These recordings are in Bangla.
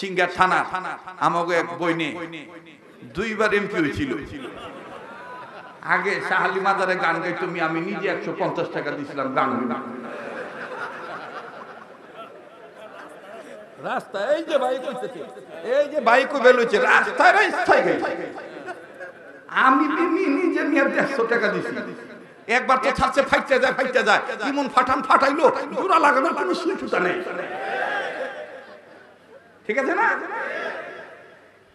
সিঙ্গার থানা আমাকে এক বইনে দুইবার এমপি হয়েছিল। আগে শাহালি মাজারে গান গাইতো, আমি নিজে 150 টাকা দিয়েছিলাম গান রাস্তায়। এই যে বাইক হইতেছে, এই যে বাইকও বেরোচ্ছে রাস্তায় রাস্তায় আমি নিজে নিয়ে 150 টাকা দিছি। একবার তো ছাড়ছে ফাইটতে যায় ইমন ফাটাইলো জোড়া লাগানোর কোনো সুতা নেই, ঠিক আছে না?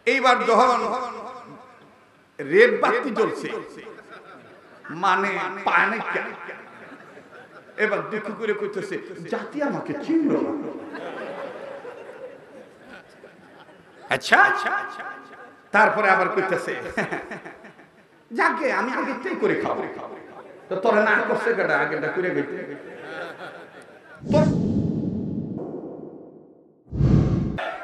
এইবার যখন রেড বাতি জ্বলছে মানে পায় না, এবার দুঃখ করে কইতেছে জাতি আমাকে চিনল না। আচ্ছা তারপরে আবার কইতেছে যাকে আমি আগেরটাই করে খাবো, তো তোরা না করছে কেটা আগেরটা করে গেছে।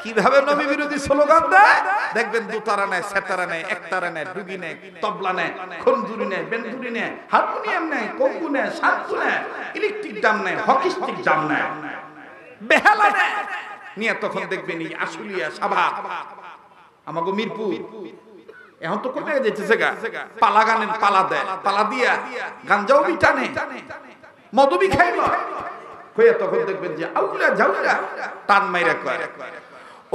কিভাবে নবী বিরোধী স্লোগান দেয় দেখবেন, দুতারা নেয়, সেতারা নেয়, একতারা নেয়, ডুগি নেয়, তবলা নেয়, খঞ্জুরি নেয়, বেঞ্জুরি নেয়, হারমোনিয়াম নেয়, কঙ্গু নেয়, শান্তু নেয়, ইলেকট্রিক ড্রাম নেয়, হকিস্টিক ড্রাম নেয়, বেহালা নেয় নিয়ে তখন দেখবেন এই আশুলিয়া সাভা আমাগো মিরপুর এখন তো কোথায় যেতেছে গা পালা গানের পালা দেয়, পালা দিয়া গাঞ্জাও বিটানে মদবি খাইল কইয়া তখন দেখবেন যে আউলা ঝাউলা টান মাইরা কয়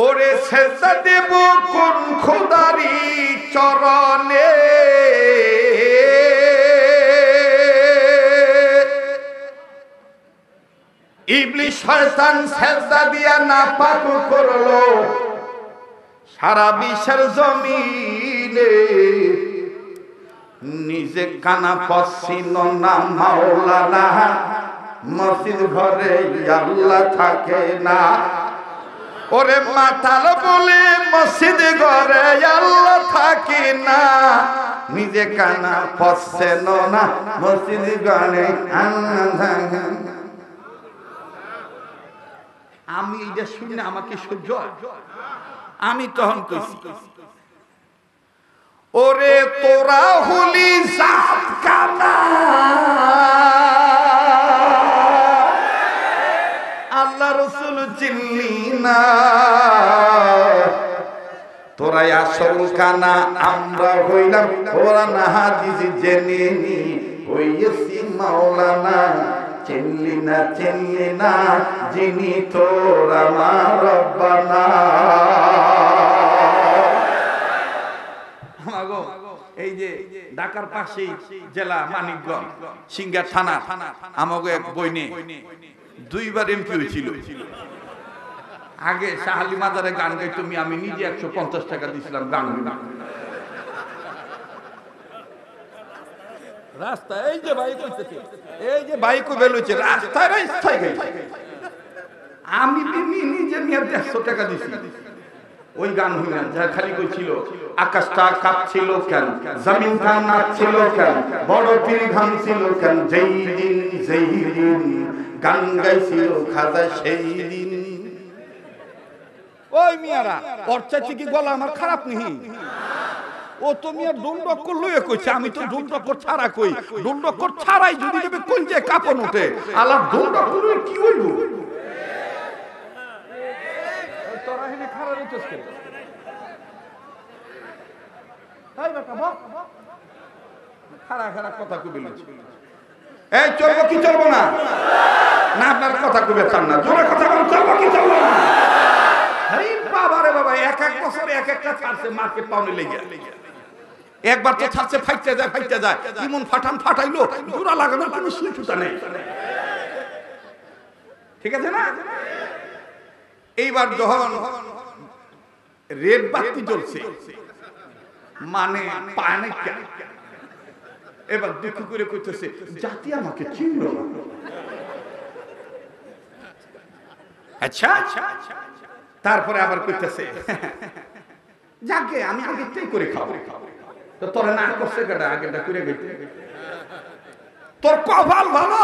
ওরে সেজদা দেব কোন খোদারি চরণে, ইবলিস শয়তান সেজদা দিয়া নাপাক করলো সারা বিশ্বের জমিনে, নিজে কানা পছিন না মাওলানা, মসজিদ ঘরে আল্লাহ থাকে না। ওরে মাতাল বলে মসজিদ ঘরে আল্লাহ থাকে না, নিজে কানা পছছেন না মসজিদ ঘরে আল্লাহ থাকে। আমি এটা শুনে আমাকে সহ্য, আমি তখন কইছি ওরে তোরা হলি জাত কানা, আল্লাহ রাসূল চিনলি না, তোরা আসল কানা আমরা হইলাম কোরআন হাদিস জেনে নি হইছি মাওলানা, চিনলি না যিনি তোর আমার রব্বানা। এই যে ঢাকার পাশেই জেলা মানিকগঞ্জ সিঙ্গার থানা আমাকে এক বইনে দুইবার এমপি হয়েছিল। আগে শাহালি মাজারে গান গাইতো, আমি নিজে 150 টাকা দিয়েছিলাম গান রাস্তায়। এই যে বাইক হইতেছে, এই যে বাইকও বেরোচ্ছে রাস্তায় রাস্তায় আমি নিজে নিয়ে 150 টাকা দিছি। ওই গান হইলেন যা খালি কইছিল আকাশটা কাঁপছিল কেন, জমিনটা নাচছিল কেন, বড় পীর ঘামছিল কেন, যেই দিন গান গাইছিল খাজা সেই দিন। ওই মিয়ারা ওর চাইতে কি গলা আমার খারাপ নেই? ও তো মিয়া ডুন্ডক্কর লইয়া কইছে, আমি তো ডুন্ডক্কর ছাড়া কই, ডুন্ডক্কর ছাড়াই যদি দেবে কোন যে কাপন ওঠে আল্লাহ ডুন্ডক্কর কি হইব? তোরা হেনে খারাপ হইছস কেন? তাই বেটা বল খারাপ কথা কইবি না। এই চলবো কি চলবো না? না আপনার কথা কইবে চান না, জোরে কথা বল, চলবো কি চলবো না? আরে বাবা রে বাবা, এক বছরে এক একটা ছাড়ছে মার্কেট পাউনি লেগে, একবার তো ছাড়ছে ফাইটতে যায় ইমন ফাটাইলো জোড়া লাগানোর কোনো সুতা নেই, ঠিক আছে না? এইবার যখন রেড বাতি জ্বলছে মানে পায় না, এবার দুঃখ করে কইতেছে জাতি আমাকে চিনল না। আচ্ছা তারপরে আবার কইতেছে যাকে আমি আগেরটাই করে খাবো, তো তোরা না করছে কেটা আগেরটা করে গেছে। তোর কপাল ভালো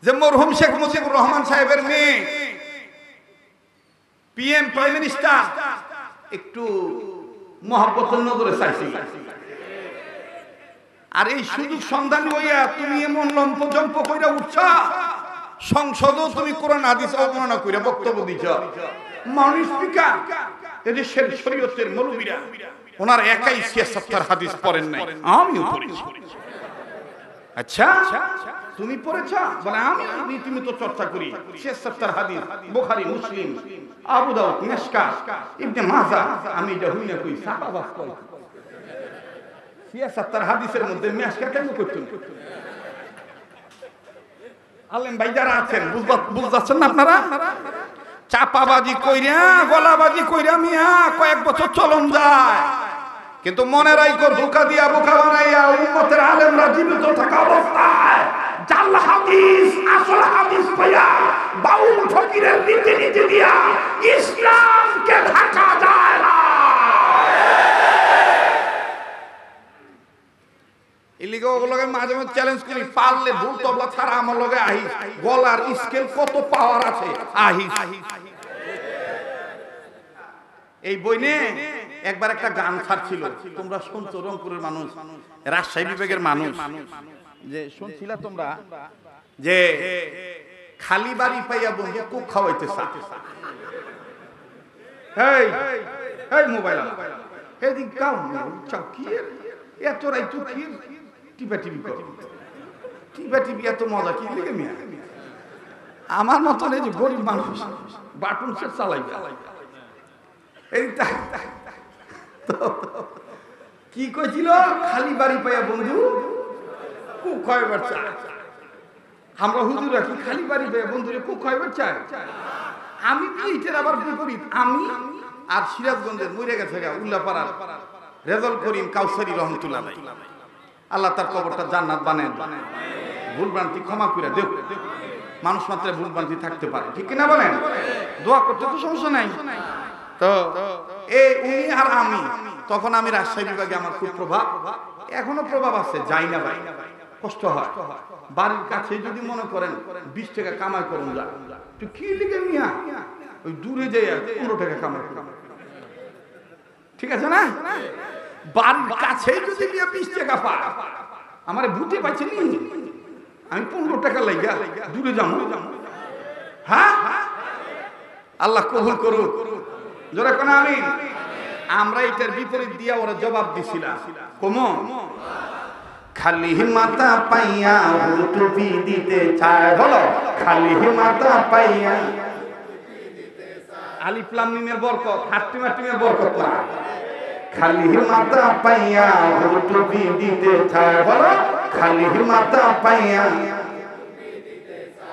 যে মরহুম শেখ মুজিবুর রহমান সাহেবের মেয়ে পিএম প্রাইম মিনিস্টার একটু মহব্বতের নজরে চাইছি, আর এই সুযোগ সন্ধানী হইয়া তুমি এমন লম্পজম্প কইরা উঠছ, সংসদও তুমি কোরআন হাদিস অবমাননা কইরা বক্তব্য দিছ, মাননীয় স্পিকার এদেশের শরীয়তের মৌলবীরা ওনার একাই ৭৬ হাদিস পড়েন নাই, আমিও পড়েছি। আচ্ছা তুমি পড়েছ? বলে আমি রীতিমতো চর্চা করি ৭৬ হাদিস, বুখারী, মুসলিম, আবু দাউদ, মিশকাত, ইবনে মাজাহ। আমি এটা হই না কই সাহাবা কই ৭৬ হাদিসের মধ্যে মিশকাত কেন করতেন? আলেম ভাই যারা আছেন বুঝাচ্ছেন না আপনারা? চাপাবাজি কইরা গলাবাজি কইরা মিয়া কয়েক বছর চলন যায়, কিন্তু মনে রাখো ধোঁকা দিয়া বোকা বানাইয়া উম্মতের আলেমরা জীবিত থাকা অবস্থায় জাল হাদিস আসল হাদিস পাইয়া বাউল ফকিরের রীতিনীতি দিয়া ইসলামকে ঢাকা যায় না। এলিগে ওগুলোকে মাঝে মাঝে চ্যালেঞ্জ করি, পারলে ভুল তবলা ছাড়া আমার লগে আহিস, গলার স্কেল কত পাওয়ার আছে আহিস। এই বই নে একবার একটা গান ছাড়ছিল, তোমরা শুনছো, রংপুরের মানুষ, রাজশাহী বিভাগের মানুষ, যে শুনছিলা তোমরা যে খালি বাড়ি পাইয়া বন্ধু খুব খাওয়াইতেছে। এই এই মোবাইল এদিক গাও চাও কি এত রাইতো কি টিপা টিপি করো, টিপা টিপি এত মজা কি লেগে মিয়া? আমার মতন এই যে গরিব মানুষ বাটন সেট চালাইবে এই কি কইছিল? খালি বাড়ি পাইয়া বন্ধু খুব খাইবার চায়। আমরা হুজুরা কি খালি বাড়ি পাইয়া বন্ধুরে খুব খাইবার চায়? আমি কি এটার আবার বিপরীত। আমি আর সিরাজগঞ্জের মরে গেছে উল্লাপাড়ার রেজাউল করিম কাউসারি রহমতুল্লাহ আলাইহি, আল্লাহ তার কবরটা জান্নাত বানায়। ভুল ভ্রান্তি ক্ষমা করে দেও, মানুষ মাত্র ভুল ভ্রান্তি থাকতে পারে, ঠিক কিনা বলেন? দোয়া করতে তো সমস্যা নাই। তো এই উনি আর আমি, তখন আমি রাজশাহী বিভাগে, আমার খুব প্রভাব, এখনো প্রভাব আছে, যাই না ভাই, কষ্ট হয়। বাড়ির কাছে যদি মনে করেন 20 টাকা কামাই করুন যা, তো কি লিখে মিয়া ওই দূরে যাই 15 টাকা কামাই করুন, ঠিক আছে না? বাড়ির কাছে যদি মিয়া 20 টাকা পা, আমার বুঝতে পারছেন আমি 15 টাকা লাইগা দূরে যাবো? হ্যাঁ, আল্লাহ কবুল করুক, জোরে কোন আমিন। আমরা এটার বিপরীত দিয়া ওরা জবাব দিছিলাম, কমো খালি মাথা পাইয়া টুপি দিতে চায়, বলো খালি মাথা পাইয়া। আলিফ লাম মিমের বরকত, হাট্টিম হাট্টিমের বরকত না, খালি মাথা পাইয়া টুপি দিতে চায়, বলো খালি মাথা পাইয়া।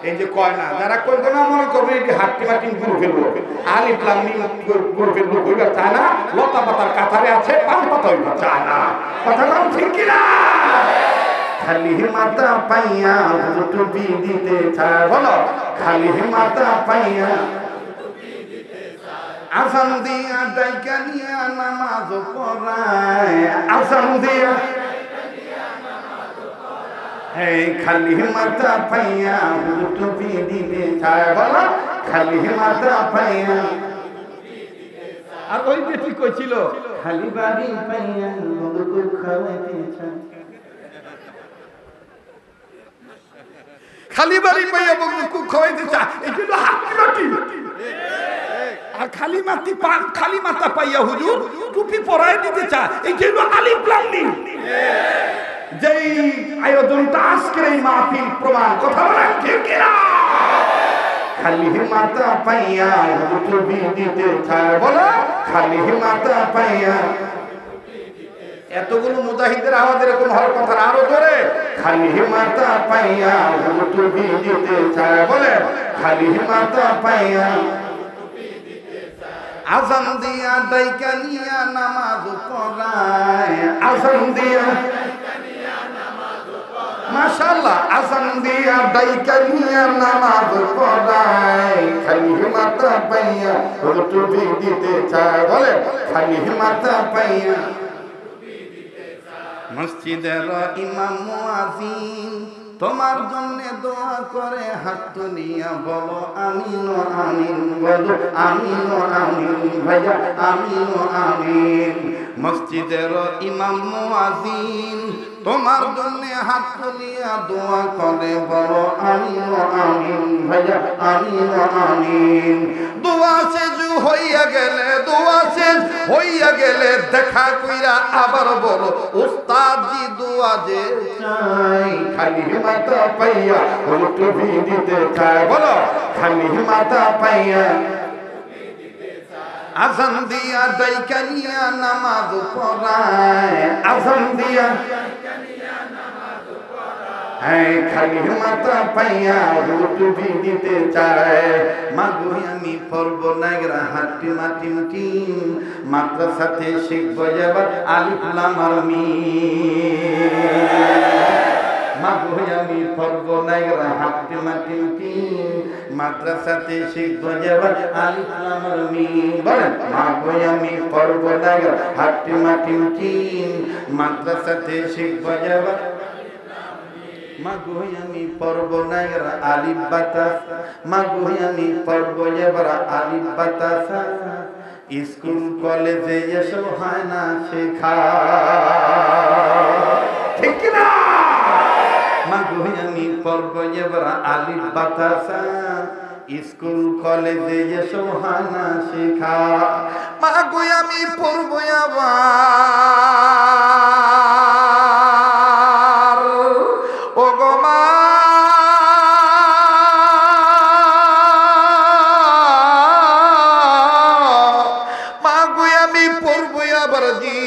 এই যে কয় না, যারা কইবে না মনে করবে এই হাট্টি মাটি ঘুরে ফেলবো, আলিফ লাম মিম ঘুরে ফেলবো, কইবা চায় না, লতা পাতার কাতারে আছে, পান পাতা হইবা চায় না, কথা বল ঠিক কি না? খালি মাথা পাইয়া টুপি দিতে চায়, বলো খালি মাথা পাইয়া। আসান দিয়া ডাইকা নিয়া নামাজ পড়ায়, আসান দিয়া খালি মাথা পাইয়া টুপি দিতে চায়, বলো খালি মাথা পাইয়া। আর ওই বেটি কইছিল খালি বাড়ি পাইয়া বন্ধু খাওয়াইতে চায়, খালি বাড়ি পাইয়া বন্ধু খুব খাওয়াইতে চায়, এই জন্য হাতি মাটি। আর খালি মাথা পাইয়া হুজুর টুপি পরায় দিতে চায়, এই জন্য আলিফ লাম মিম। যেই আয়োজনটা আজকের এই মাহফিল প্রমাণ, কথা বলেন ঠিক কি না? খালি মাথা পাইয়া টুপি দিতে চায়, বলো খালি মাথা পাইয়া। এতগুলো মুজাহিদের আওয়াজ এরকম হওয়ার কথা, আরো জোরে খালি মাথা পাইয়া টুপি দিতে চায়, বলে খালি মাথা পাইয়া। আজান দিয়া ডাইকা নিয়া নামাজ পড়ায়, আজান দিয়া মাশাআল্লাহ, আজান দিয়া ডাইকা নিয়া নামাজ পড়ায়, খালি মাথা পাইয়া টুপি দিতে চায়, বলে খালি মাথা পাইয়া। মসজিদের ইমাম মুয়াজ্জিন তোমার জন্য দোয়া করে হাত তুলিয়া বলো আমিন ও আমিন, বলো আমিন ও আমিন ভাইয়া, আমিন ও আমিন। মসজিদের ইমাম মুয়াজ্জিন তোমার জন্য হাত তুলিয়া দোয়া করে বলো আমিন ও আমিন ভাইয়া, আমিন ও আমিন। দোয়া শেষ হইয়া গেলে, দোয়া শেষ হইয়া গেলে দেখা কইরা আবার বলো উস্তাদ জি দোয়া যে চাই, খালি মাথা পাইয়া টুপি দিতে চাই, বলো খালি মাথা পাইয়া। আজান দিয়া ডাইকা নিয়া নামাজ পড়ায়, আজান দিয়া খালি মাথা পাইয়া টুপি দিতে চায়। মাগো আমি পড়ব নাগরা হাটি মাটি টিম, মাদ্রাসাতে শিখব যাবার আলিফ লাম আর মিম। মাগো আমি পড়ব নাগরা হাটি মাটি টিম, মাদ্রাসাতে শিখব যাবার আলিফ লাম আর মিম। বলেন মাগো আমি পড়ব নাগরা হাটি মাটি টিম, মাদ্রাসাতে শিখব যাবার। মাগো আমি পড়ব নাগরা আলিফ বাতাস, মাগো আমি পড়ব এবার আলিফ বাতাস। স্কুল কলেজে এসব হয় না শেখা, ঠিক না? মাগো আমি পড়ব এবার আলিফ বাতাস, স্কুল কলেজে এসব হয় না শেখা। মাগো আমি পড়ব আবার ও গো মা, মাগো আমি পড়ব আবার জি,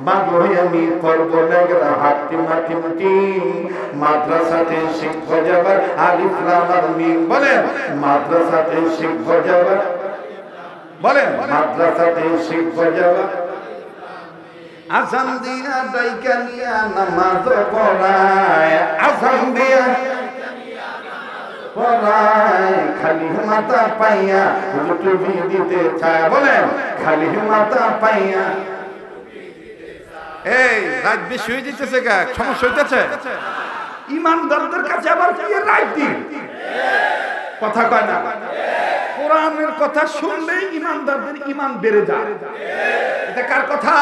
মাগো আমি পড়ব নাগরা হাটি মাটি টিম, মাদ্রাসাতে শিখব যাবার আলিফ লাম আর মিম। বলেন মাদ্রাসাতে শিখব যাবার, বলেন মাদ্রাসাতে শিখব যাবার। আজান দিয়া ডাইকা নিয়া নামাজ পড়ায়, আজান দিয়া পড়ায় খালি মাথা পাইয়া টুপি দিতে চায়, বলেন খালি মাথা পাইয়া। এই রাত বেশি হয়ে যেতেছে, গা সমস্যা হইতেছে। ইমানদারদের কাছে আবার কি রাইট দিন, কথা কয় না। কোরআনের কথা শুনলেই ইমানদারদের ইমান বেড়ে যায়। এটা কার কথা?